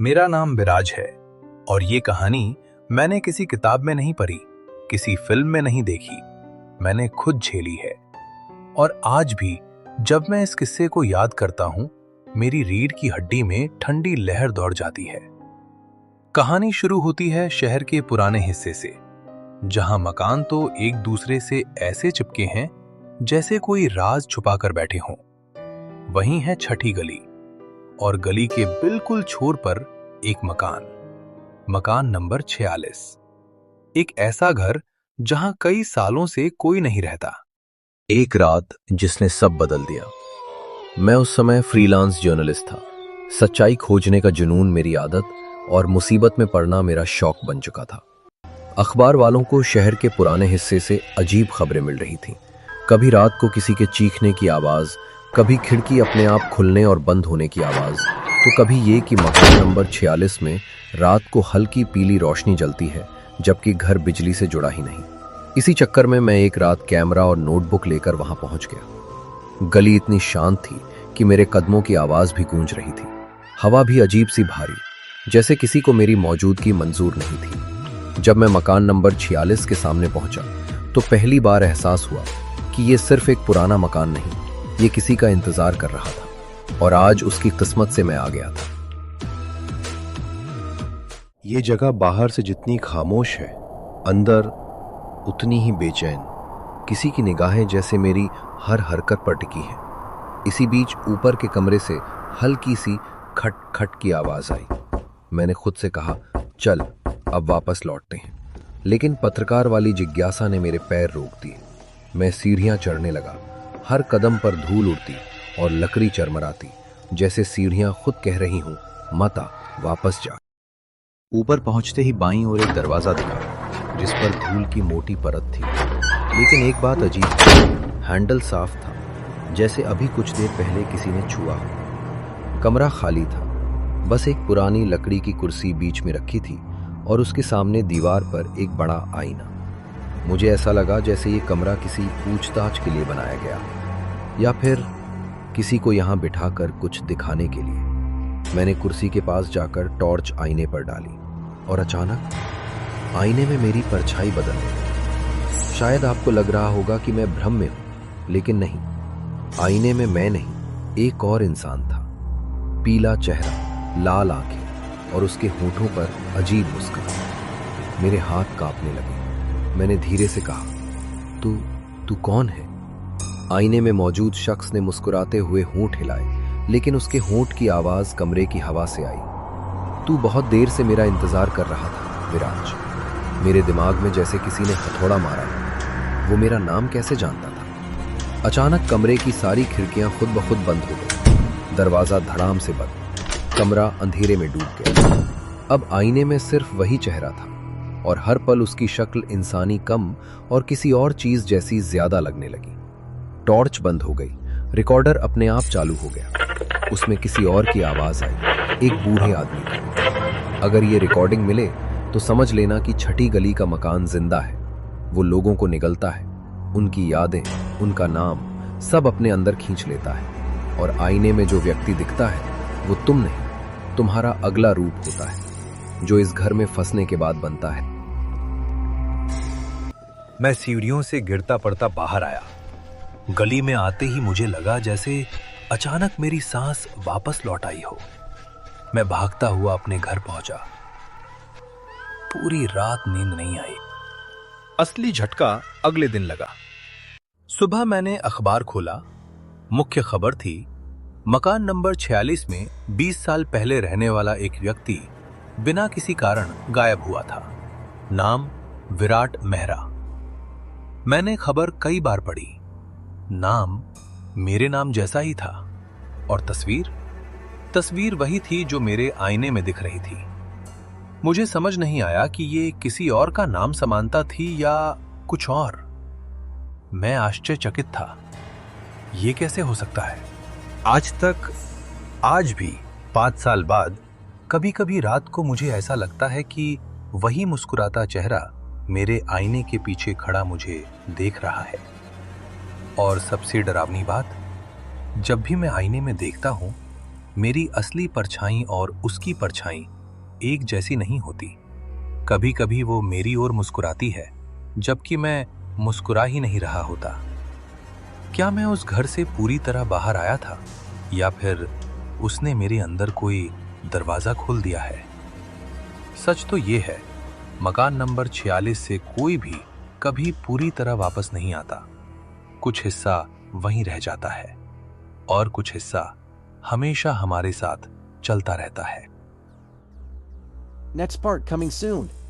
मेरा नाम विराज है और ये कहानी मैंने किसी किताब में नहीं पढ़ी, किसी फिल्म में नहीं देखी, मैंने खुद झेली है। और आज भी जब मैं इस किस्से को याद करता हूं, मेरी रीढ़ की हड्डी में ठंडी लहर दौड़ जाती है। कहानी शुरू होती है शहर के पुराने हिस्से से, जहां मकान तो एक दूसरे से ऐसे चिपके हैं जैसे कोई राज छुपाकर बैठे हों। वहीं है छठी गली, और गली के बिल्कुल छोर पर एक मकान नंबर 46। एक ऐसा घर जहां कई सालों से कोई नहीं रहता। एक रात जिसने सब बदल दिया। मैं उस समय फ्रीलांस जर्नलिस्ट था। सच्चाई खोजने का जुनून मेरी आदत और मुसीबत में पड़ना मेरा शौक बन चुका था। अखबार वालों को शहर के पुराने हिस्से से अजीब खबरें मिल रही थीं। कभी रात को किसी के चीखने की आवाज, कभी खिड़की अपने आप खुलने और बंद होने की आवाज, तो कभी ये कि मकान नंबर 46 में रात को हल्की पीली रोशनी जलती है जबकि घर बिजली से जुड़ा ही नहीं। इसी चक्कर में मैं एक रात कैमरा और नोटबुक लेकर वहां पहुंच गया। गली इतनी शांत थी कि मेरे कदमों की आवाज भी गूंज रही थी। हवा भी अजीब सी भारी, जैसे किसी को मेरी मौजूदगी मंजूर नहीं थी। जब मैं मकान नंबर 46 के सामने पहुंचा तो पहली बार एहसास हुआ कि ये सिर्फ एक पुराना मकान नहीं, ये किसी का इंतजार कर रहा था, और आज उसकी किस्मत से मैं आ गया था। ये जगह बाहर से जितनी खामोश है, अंदर उतनी ही बेचैन। किसी की निगाहें जैसे मेरी हर हरकत पर टिकी हैं। इसी बीच ऊपर के कमरे से हल्की सी खट खट की आवाज आई। मैंने खुद से कहा, चल अब वापस लौटते हैं, लेकिन पत्रकार वाली जिज्ञासा ने मेरे पैर रोक दिए। मैं सीढ़ियां चढ़ने लगा। हर कदम पर धूल उड़ती और लकड़ी चरमराती, जैसे सीढ़ियां खुद कह रही हूं, मत आ, वापस जा। ऊपर पहुंचते ही बाईं ओर एक दरवाजा दिखा जिस पर धूल की मोटी परत थी। लेकिन एक बात अजीब थी, हैंडल साफ था, जैसे अभी कुछ देर पहले किसी ने छुआ हो। कमरा खाली था, बस एक पुरानी लकड़ी की कुर्सी बीच में रखी थी और उसके सामने दीवार पर एक बड़ा आईना। मुझे ऐसा लगा जैसे ये कमरा किसी पूछताछ के लिए बनाया गया, या फिर किसी को यहां बिठाकर कुछ दिखाने के लिए। मैंने कुर्सी के पास जाकर टॉर्च आईने पर डाली और अचानक आईने में मेरी परछाई बदल गई। शायद आपको लग रहा होगा कि मैं भ्रम में हूं, लेकिन नहीं। आईने में मैं नहीं, एक और इंसान था। पीला चेहरा, लाल आंखें और उसके होठों पर अजीब मुस्कान। मेरे हाथ कांपने लगे। मैंने धीरे से कहा, तू कौन है? आईने में मौजूद शख्स ने मुस्कुराते हुए होंठ हिलाए, लेकिन उसके होंठ की आवाज कमरे की हवा से आई। तू बहुत देर से मेरा इंतजार कर रहा था विराज। मेरे दिमाग में जैसे किसी ने हथौड़ा मारा है। वो मेरा नाम कैसे जानता था? अचानक कमरे की सारी खिड़कियां खुद ब खुद बंद हो गई। दरवाजा धड़ाम से बंद। कमरा अंधेरे में डूब गया। अब आईने में सिर्फ वही चेहरा था, और हर पल उसकी शक्ल इंसानी कम और किसी और चीज जैसी ज्यादा लगने लगी। टॉर्च बंद हो गई। रिकॉर्डर अपने आप चालू हो गया। उसमें किसी और की आवाज आई, एक बूढ़े आदमी की। अगर ये रिकॉर्डिंग मिले तो समझ लेना कि छठी गली का मकान जिंदा है। वो लोगों को निगलता है, उनकी यादें, उनका नाम सब अपने अंदर खींच लेता है। और आईने में जो व्यक्ति दिखता है वो तुम नहीं, तुम्हारा अगला रूप होता है, जो इस घर में फंसने के बाद बनता है। मैं सीढ़ियों से गिरता पड़ता बाहर आया। गली में आते ही मुझे लगा जैसे अचानक मेरी सांस वापस लौट आई हो। मैं भागता हुआ अपने घर पहुंचा। पूरी रात नींद नहीं आई। असली झटका अगले दिन लगा। सुबह मैंने अखबार खोला। मुख्य खबर थी, मकान नंबर 46 में 20 साल पहले रहने वाला एक व्यक्ति बिना किसी कारण गायब हुआ था। नाम विराट मेहरा। मैंने खबर कई बार पढ़ी। नाम मेरे नाम जैसा ही था, और तस्वीर वही थी जो मेरे आईने में दिख रही थी। मुझे समझ नहीं आया कि ये किसी और का नाम समानता थी या कुछ और। मैं आश्चर्यचकित था। ये कैसे हो सकता है? आज भी 5 साल बाद कभी कभी रात को मुझे ऐसा लगता है कि वही मुस्कुराता चेहरा मेरे आईने के पीछे खड़ा मुझे देख रहा है। और सबसे डरावनी बात, जब भी मैं आईने में देखता हूं मेरी असली परछाई और उसकी परछाई एक जैसी नहीं होती। कभी कभी वो मेरी ओर मुस्कुराती है, जबकि मैं मुस्कुरा ही नहीं रहा होता। क्या मैं उस घर से पूरी तरह बाहर आया था, या फिर उसने मेरे अंदर कोई दरवाजा खोल दिया है? सच तो ये है, मकान नंबर 46 से कोई भी कभी पूरी तरह वापस नहीं आता। कुछ हिस्सा वहीं रह जाता है और कुछ हिस्सा हमेशा हमारे साथ चलता रहता है। Next part coming soon.